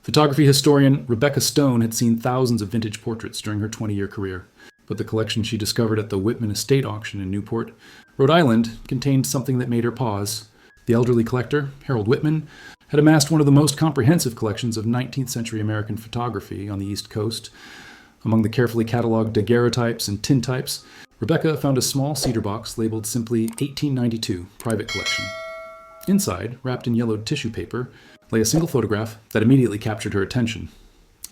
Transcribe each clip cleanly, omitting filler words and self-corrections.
Photography historian Rebecca Stone had seen thousands of vintage portraits during her 20-year career, but the collection she discovered at the Whitman Estate auction in Newport, Rhode Island, contained something that made her pause. The elderly collector, Harold Whitman, had amassed one of the most comprehensive collections of 19th century American photography on the East Coast. Among the carefully cataloged daguerreotypes and tintypes, Rebecca found a small cedar box labeled simply 1892 Private Collection. Inside, wrapped in yellowed tissue paper, lay a single photograph that immediately captured her attention.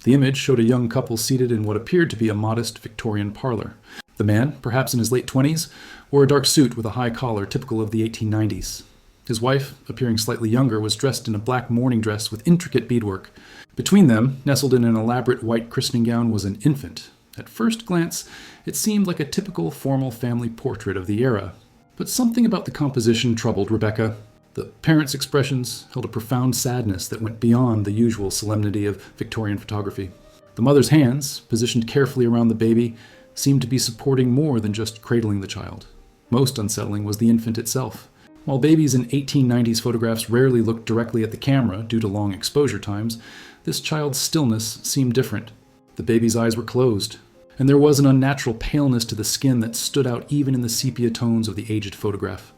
The image showed a young couple seated in what appeared to be a modest Victorian parlor. The man, perhaps in his late 20s, wore a dark suit with a high collar typical of the 1890s. His wife, appearing slightly younger, was dressed in a black morning dress with intricate beadwork. Between them, nestled in an elaborate white christening gown, was an infant. At first glance, it seemed like a typical formal family portrait of the era. But something about the composition troubled Rebecca. The parents' expressions held a profound sadness that went beyond the usual solemnity of Victorian photography. The mother's hands, positioned carefully around the baby, seemed to be supporting more than just cradling the child. Most unsettling was the infant itself. While babies in 1890s photographs rarely looked directly at the camera due to long exposure times, this child's stillness seemed different. The baby's eyes were closed, and there was an unnatural paleness to the skin that stood out even in the sepia tones of the aged photograph.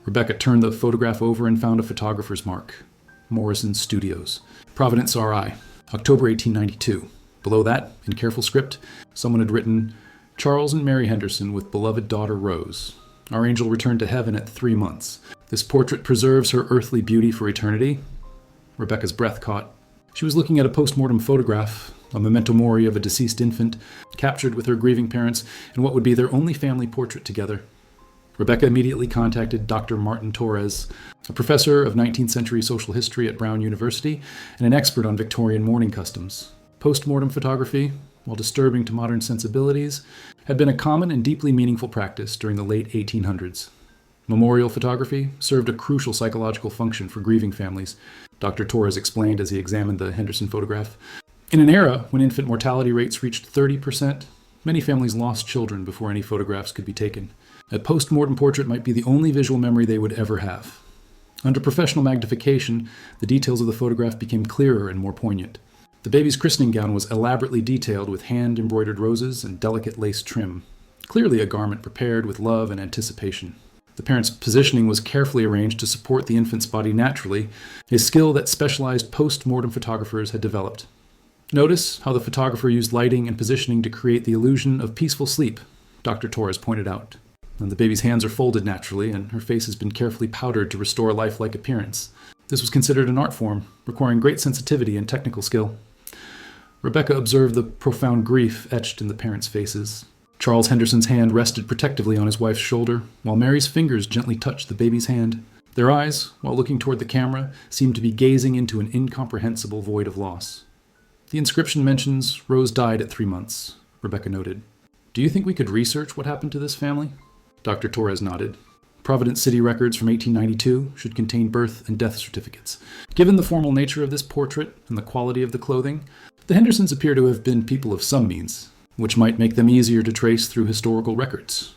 Rebecca turned the photograph over and found a photographer's mark. Morrison Studios, Providence, RI, October 1892. Below that, in careful script, someone had written, Charles and Mary Henderson with beloved daughter Rose. Our angel returned to heaven at 3 months. This portrait preserves her earthly beauty for eternity. Rebecca's breath caught. She was looking at a post-mortem photograph, a memento mori of a deceased infant, captured with her grieving parents in what would be their only family portrait together. Rebecca immediately contacted Dr. Martin Torres, a professor of 19th century social history at Brown University and an expert on Victorian mourning customs. Post-mortem photography, while disturbing to modern sensibilities, had been a common and deeply meaningful practice during the late 1800s. Memorial photography served a crucial psychological function for grieving families, Dr. Torres explained as he examined the Henderson photograph. In an era when infant mortality rates reached 30%, many families lost children before any photographs could be taken. A post-mortem portrait might be the only visual memory they would ever have. Under professional magnification, the details of the photograph became clearer and more poignant. The baby's christening gown was elaborately detailed with hand-embroidered roses and delicate lace trim, clearly a garment prepared with love and anticipation. The parent's positioning was carefully arranged to support the infant's body naturally, a skill that specialized post-mortem photographers had developed. Notice how the photographer used lighting and positioning to create the illusion of peaceful sleep, Dr. Torres pointed out. And the baby's hands are folded naturally, and her face has been carefully powdered to restore a lifelike appearance. This was considered an art form, requiring great sensitivity and technical skill. Rebecca observed the profound grief etched in the parents' faces. Charles Henderson's hand rested protectively on his wife's shoulder, while Mary's fingers gently touched the baby's hand. Their eyes, while looking toward the camera, seemed to be gazing into an incomprehensible void of loss. The inscription mentions Rose died at 3 months, Rebecca noted. Do you think we could research what happened to this family? Dr. Torres nodded. Providence City records from 1892 should contain birth and death certificates. Given the formal nature of this portrait and the quality of the clothing, the Hendersons appear to have been people of some means, which might make them easier to trace through historical records.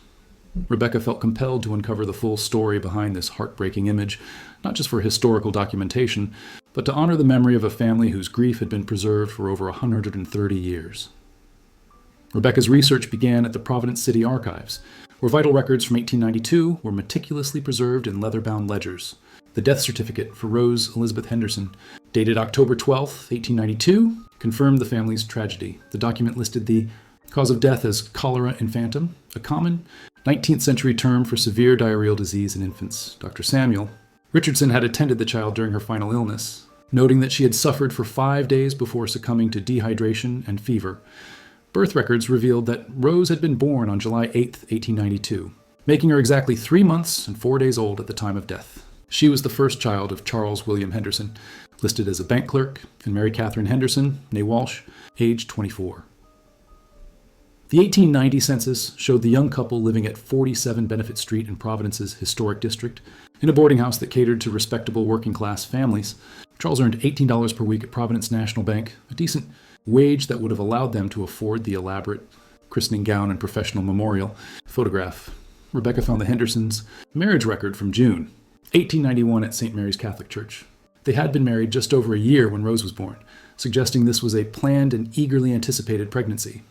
Rebecca felt compelled to uncover the full story behind this heartbreaking image, not just for historical documentation, but to honor the memory of a family whose grief had been preserved for over 130 years. Rebecca's research began at the Providence City Archives, where vital records from 1892 were meticulously preserved in leather-bound ledgers. The death certificate for Rose Elizabeth Henderson, dated October 12, 1892, confirmed the family's tragedy. The document listed the cause of death as cholera infantum, a common 19th century term for severe diarrheal disease in infants. Dr. Samuel Richardson had attended the child during her final illness, noting that she had suffered for 5 days before succumbing to dehydration and fever. Birth records revealed that Rose had been born on July 8, 1892, making her exactly 3 months and 4 days old at the time of death. She was the first child of Charles William Henderson, listed as a bank clerk, and Mary Catherine Henderson, née Walsh, age 24. The 1890 census showed the young couple living at 47 Benefit Street in Providence's historic district, in a boarding house that catered to respectable working-class families. Charles earned $18 per week at Providence National Bank, a decent wage that would have allowed them to afford the elaborate christening gown and professional memorial photograph. Rebecca found the Hendersons' marriage record from June 1891 at St. Mary's Catholic Church. They had been married just over a year when Rose was born, suggesting this was a planned and eagerly anticipated pregnancy.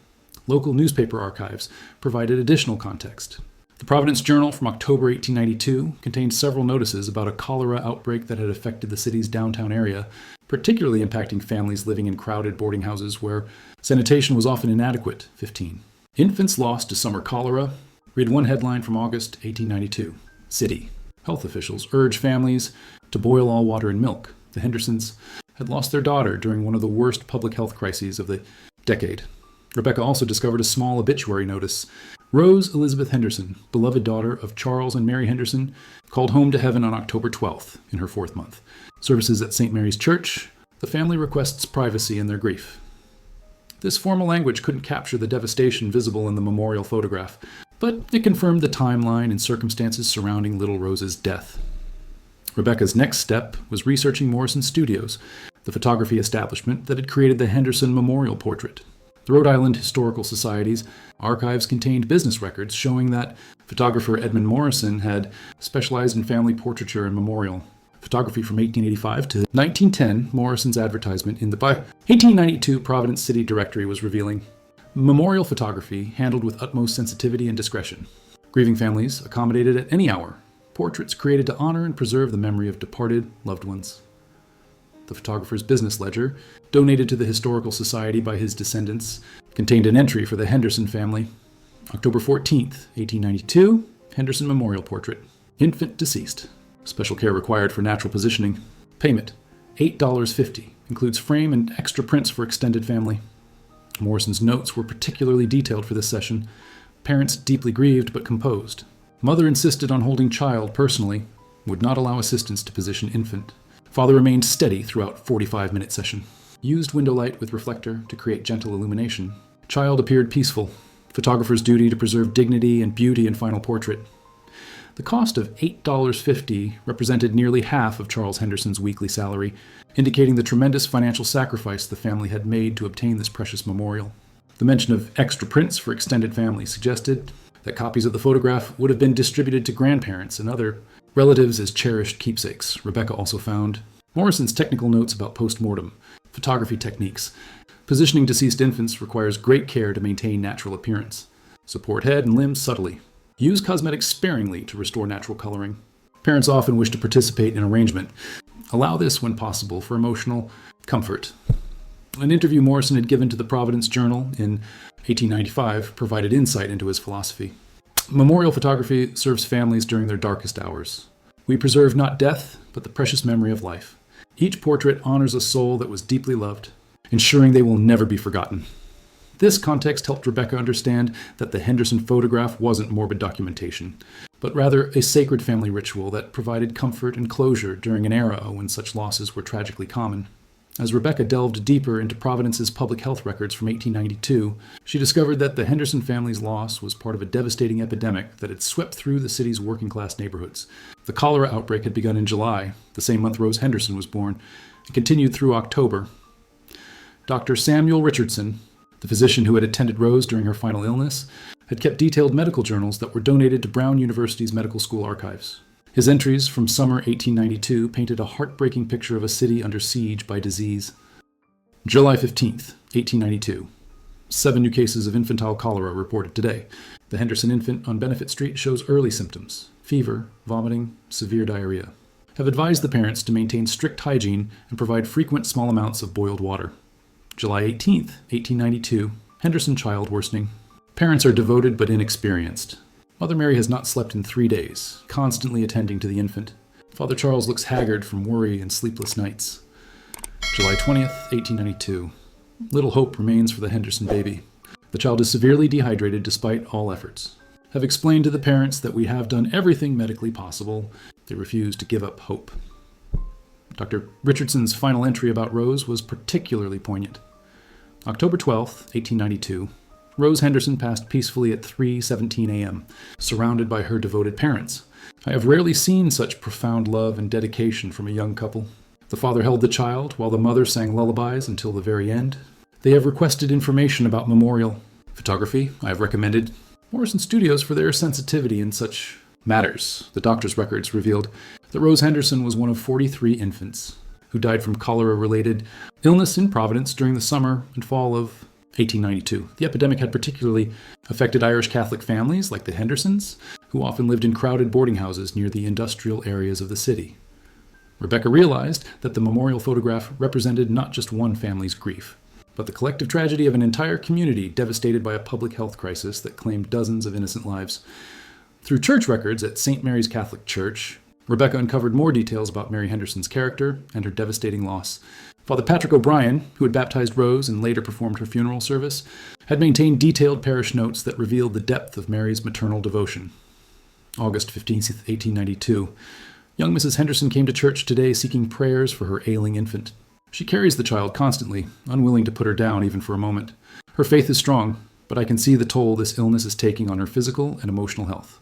Local newspaper archives provided additional context. The Providence Journal from October 1892 contained several notices about a cholera outbreak that had affected the city's downtown area, particularly impacting families living in crowded boarding houses where sanitation was often inadequate. 15. Infants lost to summer cholera. Read one headline from August 1892. City. Health officials urge families to boil all water in milk. The Hendersons had lost their daughter during one of the worst public health crises of the decade. Rebecca also discovered a small obituary notice. Rose Elizabeth Henderson, beloved daughter of Charles and Mary Henderson, called home to heaven on October 12th, in her 4th month. Services at St. Mary's Church. The family requests privacy in their grief. This formal language couldn't capture the devastation visible in the memorial photograph, but it confirmed the timeline and circumstances surrounding little Rose's death. Rebecca's next step was researching Morrison Studios, the photography establishment that had created the Henderson Memorial Portrait. The Rhode Island Historical Society's archives contained business records showing that photographer Edmund Morrison had specialized in family portraiture and memorial photography from 1885 to 1910. Morrison's advertisement in the 1892 Providence City Directory was revealing memorial photography handled with utmost sensitivity and discretion. Grieving families accommodated at any hour. Portraits created to honor and preserve the memory of departed loved ones. The photographer's business ledger, donated to the Historical Society by his descendants, contained an entry for the Henderson family. October 14th, 1892, Henderson Memorial Portrait. Infant deceased. Special care required for natural positioning. Payment, $8.50. Includes frame and extra prints for extended family. Morrison's notes were particularly detailed for this session. Parents deeply grieved but composed. Mother insisted on holding child personally, would not allow assistance to position infant. Father remained steady throughout 45-minute session. Used window light with reflector to create gentle illumination. Child appeared peaceful. Photographer's duty to preserve dignity and beauty in final portrait. The cost of $8.50 represented nearly half of Charles Henderson's weekly salary, indicating the tremendous financial sacrifice the family had made to obtain this precious memorial. The mention of extra prints for extended family suggested that copies of the photograph would have been distributed to grandparents and other relatives as cherished keepsakes. Rebecca also found Morrison's technical notes about post-mortem photography techniques. Positioning deceased infants requires great care to maintain natural appearance. Support head and limbs subtly. Use cosmetics sparingly to restore natural coloring. Parents often wish to participate in arrangement. Allow this when possible for emotional comfort. An interview Morrison had given to the Providence Journal in 1895 provided insight into his philosophy. Memorial photography serves families during their darkest hours. We preserve not death, but the precious memory of life. Each portrait honors a soul that was deeply loved, ensuring they will never be forgotten. This context helped Rebecca understand that the Henderson photograph wasn't morbid documentation, but rather a sacred family ritual that provided comfort and closure during an era when such losses were tragically common. As Rebecca delved deeper into Providence's public health records from 1892, she discovered that the Henderson family's loss was part of a devastating epidemic that had swept through the city's working-class neighborhoods. The cholera outbreak had begun in July, the same month Rose Henderson was born, and continued through October. Dr. Samuel Richardson, the physician who had attended Rose during her final illness, had kept detailed medical journals that were donated to Brown University's medical school archives. His entries from summer 1892 painted a heartbreaking picture of a city under siege by disease. July 15th, 1892. 7 new cases of infantile cholera reported today. The Henderson infant on Benefit Street shows early symptoms: fever, vomiting, severe diarrhea. Have advised the parents to maintain strict hygiene and provide frequent small amounts of boiled water. July 18th, 1892. Henderson child worsening. Parents are devoted but inexperienced. Mother Mary has not slept in 3 days, constantly attending to the infant. Father Charles looks haggard from worry and sleepless nights. July 20th, 1892. Little hope remains for the Henderson baby. The child is severely dehydrated despite all efforts. Have explained to the parents that we have done everything medically possible. They refuse to give up hope. Dr. Richardson's final entry about Rose was particularly poignant. October 12th, 1892. Rose Henderson passed peacefully at 3:17 a.m., surrounded by her devoted parents. I have rarely seen such profound love and dedication from a young couple. The father held the child, while the mother sang lullabies until the very end. They have requested information about memorial photography. I have recommended Morrison Studios for their sensitivity in such matters. The doctor's records revealed that Rose Henderson was one of 43 infants. who died from cholera-related illness in Providence during the summer and fall of 1892. The epidemic had particularly affected Irish Catholic families like the Hendersons, who often lived in crowded boarding houses near the industrial areas of the city. Rebecca realized that the memorial photograph represented not just one family's grief, but the collective tragedy of an entire community devastated by a public health crisis that claimed dozens of innocent lives. Through church records at St. Mary's Catholic Church, Rebecca uncovered more details about Mary Henderson's character and her devastating loss. Father Patrick O'Brien, who had baptized Rose and later performed her funeral service, had maintained detailed parish notes that revealed the depth of Mary's maternal devotion. August 15, 1892. Young Mrs. Henderson came to church today seeking prayers for her ailing infant. She carries the child constantly, unwilling to put her down even for a moment. Her faith is strong, but I can see the toll this illness is taking on her physical and emotional health.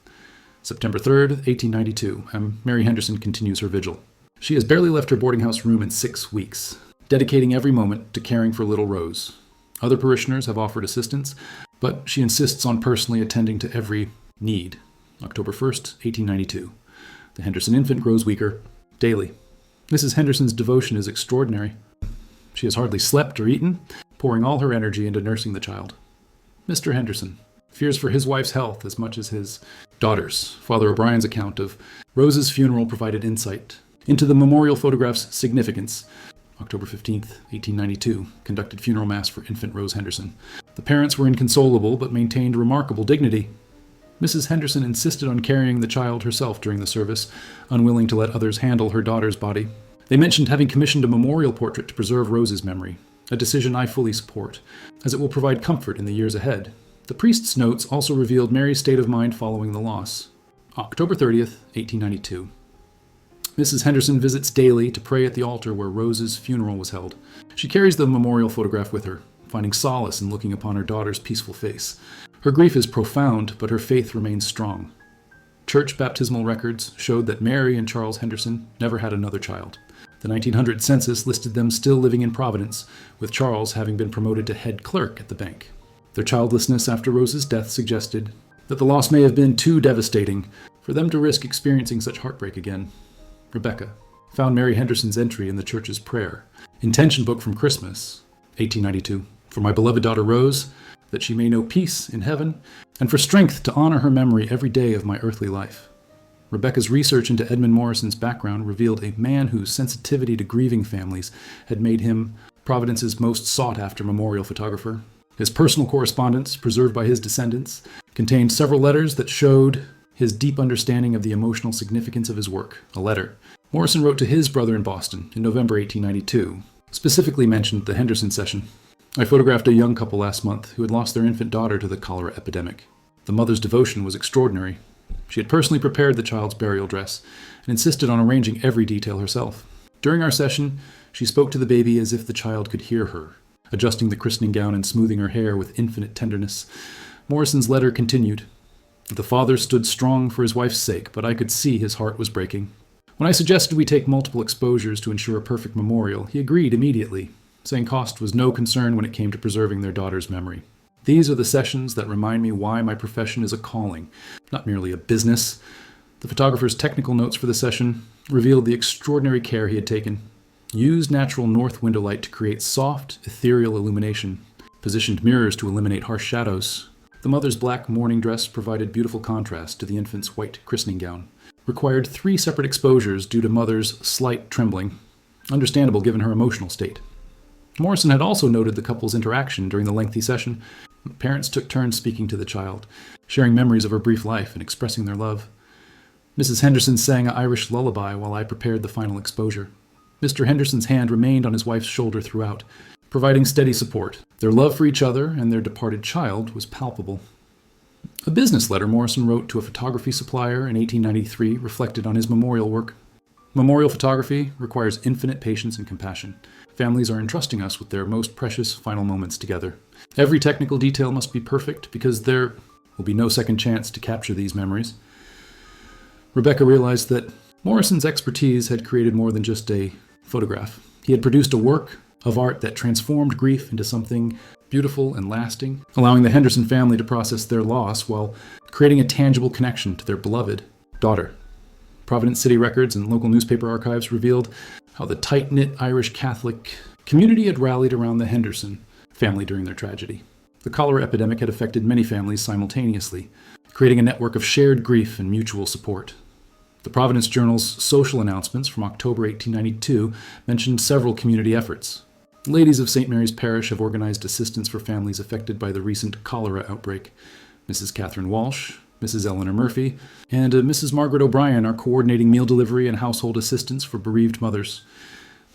September 3rd, 1892, and Mary Henderson continues her vigil. She has barely left her boarding house room in 6 weeks, dedicating every moment to caring for little Rose. Other parishioners have offered assistance, but she insists on personally attending to every need. October 1st, 1892. The Henderson infant grows weaker daily. Mrs. Henderson's devotion is extraordinary. She has hardly slept or eaten, pouring all her energy into nursing the child. Mr. Henderson fears for his wife's health as much as his daughter's. Father O'Brien's account of Rose's funeral provided insight into the memorial photograph's significance. October 15th, 1892, conducted funeral mass for infant Rose Henderson. The parents were inconsolable but maintained remarkable dignity. Mrs. Henderson insisted on carrying the child herself during the service, unwilling to let others handle her daughter's body. They mentioned having commissioned a memorial portrait to preserve Rose's memory, a decision I fully support, as it will provide comfort in the years ahead. The priest's notes also revealed Mary's state of mind following the loss. October 30th, 1892. Mrs. Henderson visits daily to pray at the altar where Rose's funeral was held. She carries the memorial photograph with her, finding solace in looking upon her daughter's peaceful face. Her grief is profound, but her faith remains strong. Church baptismal records showed that Mary and Charles Henderson never had another child. The 1900 census listed them still living in Providence, with Charles having been promoted to head clerk at the bank. Their childlessness after Rose's death suggested that the loss may have been too devastating for them to risk experiencing such heartbreak again. Rebecca found Mary Henderson's entry in the church's prayer, intention book from Christmas, 1892, for my beloved daughter Rose, that she may know peace in heaven, and for strength to honor her memory every day of my earthly life. Rebecca's research into Edmund Morrison's background revealed a man whose sensitivity to grieving families had made him Providence's most sought-after memorial photographer. His personal correspondence, preserved by his descendants, contained several letters that showed his deep understanding of the emotional significance of his work. A letter Morrison wrote to his brother in Boston in November 1892, specifically mentioned the Henderson session. I photographed a young couple last month who had lost their infant daughter to the cholera epidemic. The mother's devotion was extraordinary. She had personally prepared the child's burial dress and insisted on arranging every detail herself. During our session, she spoke to the baby as if the child could hear her, adjusting the christening gown and smoothing her hair with infinite tenderness. Morrison's letter continued. The father stood strong for his wife's sake, but I could see his heart was breaking. When I suggested we take multiple exposures to ensure a perfect memorial, he agreed immediately, saying cost was no concern when it came to preserving their daughter's memory. These are the sessions that remind me why my profession is a calling, not merely a business. The photographer's technical notes for the session revealed the extraordinary care he had taken. Used natural north window light to create soft, ethereal illumination. Positioned mirrors to eliminate harsh shadows. The mother's black mourning dress provided beautiful contrast to the infant's white christening gown. Required 3 separate exposures due to mother's slight trembling. Understandable given her emotional state. Morrison had also noted the couple's interaction during the lengthy session. Parents took turns speaking to the child, sharing memories of her brief life and expressing their love. Mrs. Henderson sang an Irish lullaby while I prepared the final exposure. Mr. Henderson's hand remained on his wife's shoulder throughout, providing steady support. Their love for each other and their departed child was palpable. A business letter Morrison wrote to a photography supplier in 1893 reflected on his memorial work. Memorial photography requires infinite patience and compassion. Families are entrusting us with their most precious final moments together. Every technical detail must be perfect because there will be no second chance to capture these memories. Rebecca realized that Morrison's expertise had created more than just a photograph. He had produced a work of art that transformed grief into something beautiful and lasting, allowing the Henderson family to process their loss while creating a tangible connection to their beloved daughter. Providence City records and local newspaper archives revealed how the tight-knit Irish Catholic community had rallied around the Henderson family during their tragedy. The cholera epidemic had affected many families simultaneously, creating a network of shared grief and mutual support. The Providence Journal's social announcements from October 1892 mentioned several community efforts. Ladies of St. Mary's Parish have organized assistance for families affected by the recent cholera outbreak. Mrs. Catherine Walsh, Mrs. Eleanor Murphy, and Mrs. Margaret O'Brien are coordinating meal delivery and household assistance for bereaved mothers.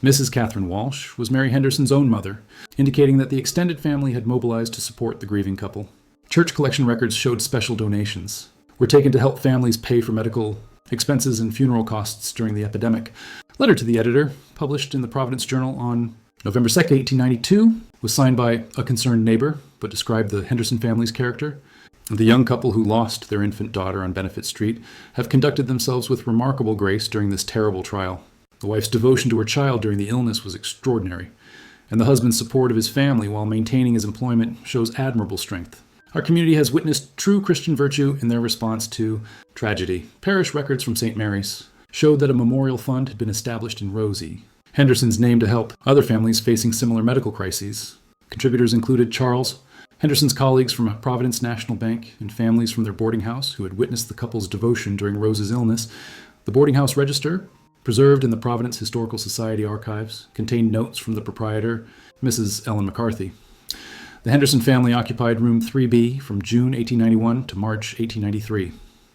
Mrs. Catherine Walsh was Mary Henderson's own mother, indicating that the extended family had mobilized to support the grieving couple. Church collection records showed special donations were taken to help families pay for medical expenses and funeral costs during the epidemic. A letter to the editor, published in the Providence Journal on November 2, 1892, was signed by a concerned neighbor, but described the Henderson family's character. The young couple who lost their infant daughter on Benefit Street have conducted themselves with remarkable grace during this terrible trial. The wife's devotion to her child during the illness was extraordinary, and the husband's support of his family while maintaining his employment shows admirable strength. Our community has witnessed true Christian virtue in their response to tragedy. Parish records from St. Mary's showed that a memorial fund had been established in Rosie, Henderson's name, to help other families facing similar medical crises. Contributors included Charles, Henderson's colleagues from Providence National Bank, and families from their boarding house who had witnessed the couple's devotion during Rose's illness. The boarding house register, preserved in the Providence Historical Society archives, contained notes from the proprietor, Mrs. Ellen McCarthy. The Henderson family occupied room 3B from June 1891 to March 1893.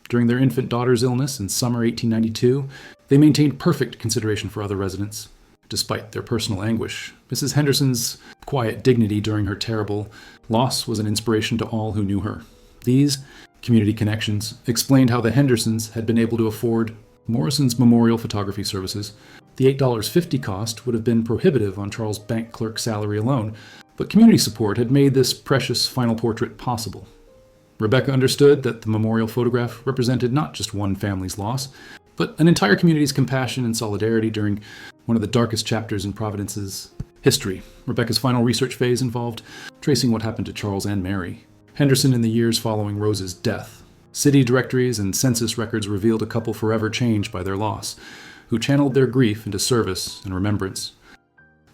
During their infant daughter's illness in summer 1892, they maintained perfect consideration for other residents, despite their personal anguish. Mrs. Henderson's quiet dignity during her terrible loss was an inspiration to all who knew her. These community connections explained how the Hendersons had been able to afford Morrison's memorial photography services. The $8.50 cost would have been prohibitive on Charles' bank clerk salary alone, but community support had made this precious final portrait possible. Rebecca understood that the memorial photograph represented not just one family's loss, but an entire community's compassion and solidarity during one of the darkest chapters in Providence's history. Rebecca's final research phase involved tracing what happened to Charles and Mary Henderson in the years following Rose's death. City directories and census records revealed a couple forever changed by their loss, who channeled their grief into service and remembrance.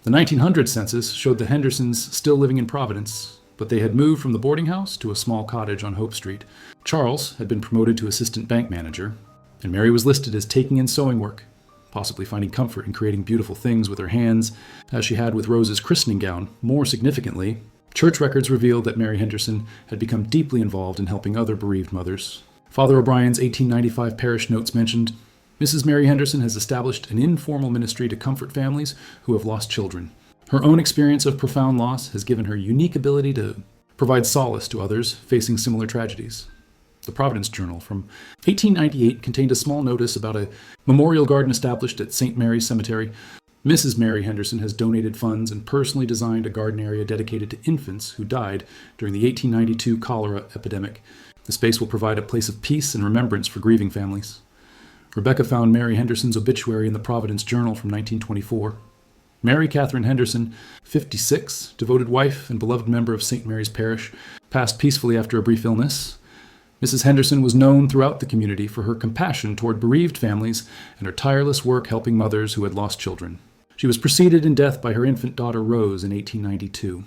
The 1900 census showed the Hendersons still living in Providence, but they had moved from the boarding house to a small cottage on Hope Street. Charles had been promoted to assistant bank manager, and Mary was listed as taking in sewing work, possibly finding comfort in creating beautiful things with her hands, as she had with Rose's christening gown. More significantly, church records revealed that Mary Henderson had become deeply involved in helping other bereaved mothers. Father O'Brien's 1895 parish notes mentioned, Mrs. Mary Henderson has established an informal ministry to comfort families who have lost children. Her own experience of profound loss has given her unique ability to provide solace to others facing similar tragedies. The Providence Journal from 1898 contained a small notice about a memorial garden established at St. Mary's Cemetery. Mrs. Mary Henderson has donated funds and personally designed a garden area dedicated to infants who died during the 1892 cholera epidemic. The space will provide a place of peace and remembrance for grieving families. Rebecca found Mary Henderson's obituary in the Providence Journal from 1924. Mary Catherine Henderson, 56, devoted wife and beloved member of St. Mary's Parish, passed peacefully after a brief illness. Mrs. Henderson was known throughout the community for her compassion toward bereaved families and her tireless work helping mothers who had lost children. She was preceded in death by her infant daughter Rose in 1892.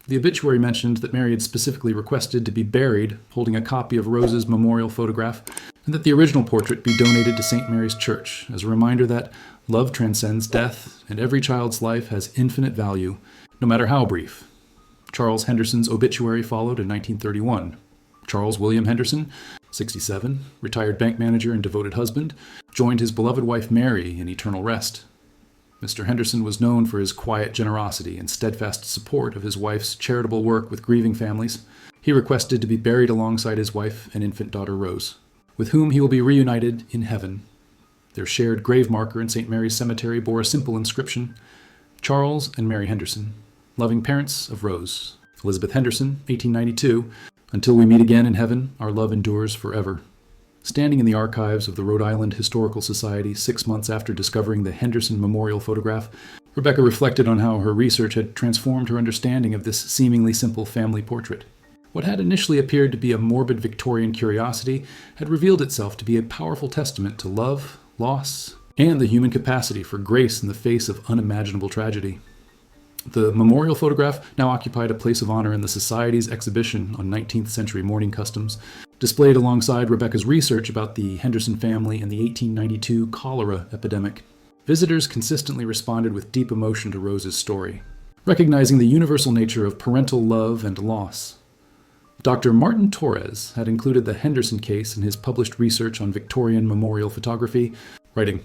The obituary mentioned that Mary had specifically requested to be buried holding a copy of Rose's memorial photograph, and that the original portrait be donated to St. Mary's Church as a reminder that love transcends death and every child's life has infinite value, no matter how brief. Charles Henderson's obituary followed in 1931. Charles William Henderson, 67, retired bank manager and devoted husband, joined his beloved wife Mary in eternal rest. Mr. Henderson was known for his quiet generosity and steadfast support of his wife's charitable work with grieving families. He requested to be buried alongside his wife and infant daughter Rose, with whom he will be reunited in heaven. Their shared grave marker in St. Mary's Cemetery bore a simple inscription, Charles and Mary Henderson, loving parents of Rose. Elizabeth Henderson, 1892, until we meet again in heaven, our love endures forever. Standing in the archives of the Rhode Island Historical Society 6 months after discovering the Henderson memorial photograph, Rebecca reflected on how her research had transformed her understanding of this seemingly simple family portrait. What had initially appeared to be a morbid Victorian curiosity had revealed itself to be a powerful testament to love, loss, and the human capacity for grace in the face of unimaginable tragedy. The memorial photograph now occupied a place of honor in the Society's exhibition on 19th century mourning customs, displayed alongside Rebecca's research about the Henderson family and the 1892 cholera epidemic. Visitors consistently responded with deep emotion to Rose's story, recognizing the universal nature of parental love and loss. Dr. Martin Torres had included the Henderson case in his published research on Victorian memorial photography, writing,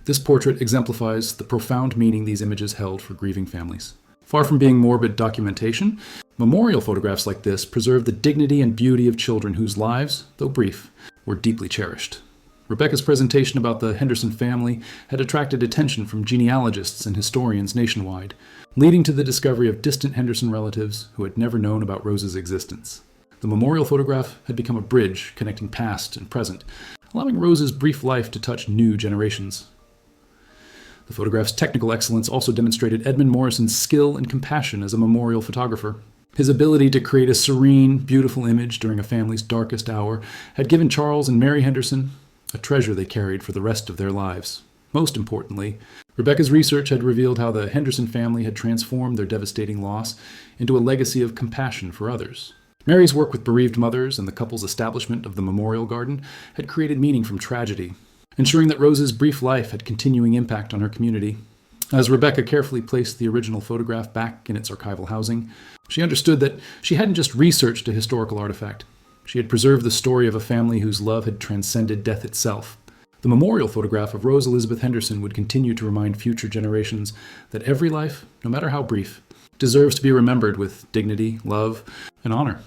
"This portrait exemplifies the profound meaning these images held for grieving families. Far from being morbid documentation, memorial photographs like this preserve the dignity and beauty of children whose lives, though brief, were deeply cherished." Rebecca's presentation about the Henderson family had attracted attention from genealogists and historians nationwide, leading to the discovery of distant Henderson relatives who had never known about Rose's existence. The memorial photograph had become a bridge connecting past and present, allowing Rose's brief life to touch new generations. The photograph's technical excellence also demonstrated Edmund Morrison's skill and compassion as a memorial photographer. His ability to create a serene, beautiful image during a family's darkest hour had given Charles and Mary Henderson a treasure they carried for the rest of their lives. Most importantly, Rebecca's research had revealed how the Henderson family had transformed their devastating loss into a legacy of compassion for others. Mary's work with bereaved mothers and the couple's establishment of the memorial garden had created meaning from tragedy, ensuring that Rose's brief life had continuing impact on her community. As Rebecca carefully placed the original photograph back in its archival housing, she understood that she hadn't just researched a historical artifact. She had preserved the story of a family whose love had transcended death itself. The memorial photograph of Rose Elizabeth Henderson would continue to remind future generations that every life, no matter how brief, deserves to be remembered with dignity, love, and honor.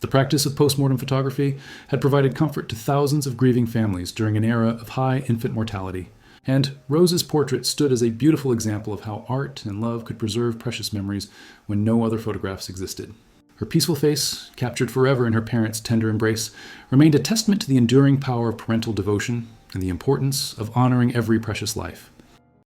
The practice of postmortem photography had provided comfort to thousands of grieving families during an era of high infant mortality, and Rose's portrait stood as a beautiful example of how art and love could preserve precious memories when no other photographs existed. Her peaceful face, captured forever in her parents' tender embrace, remained a testament to the enduring power of parental devotion and the importance of honoring every precious life.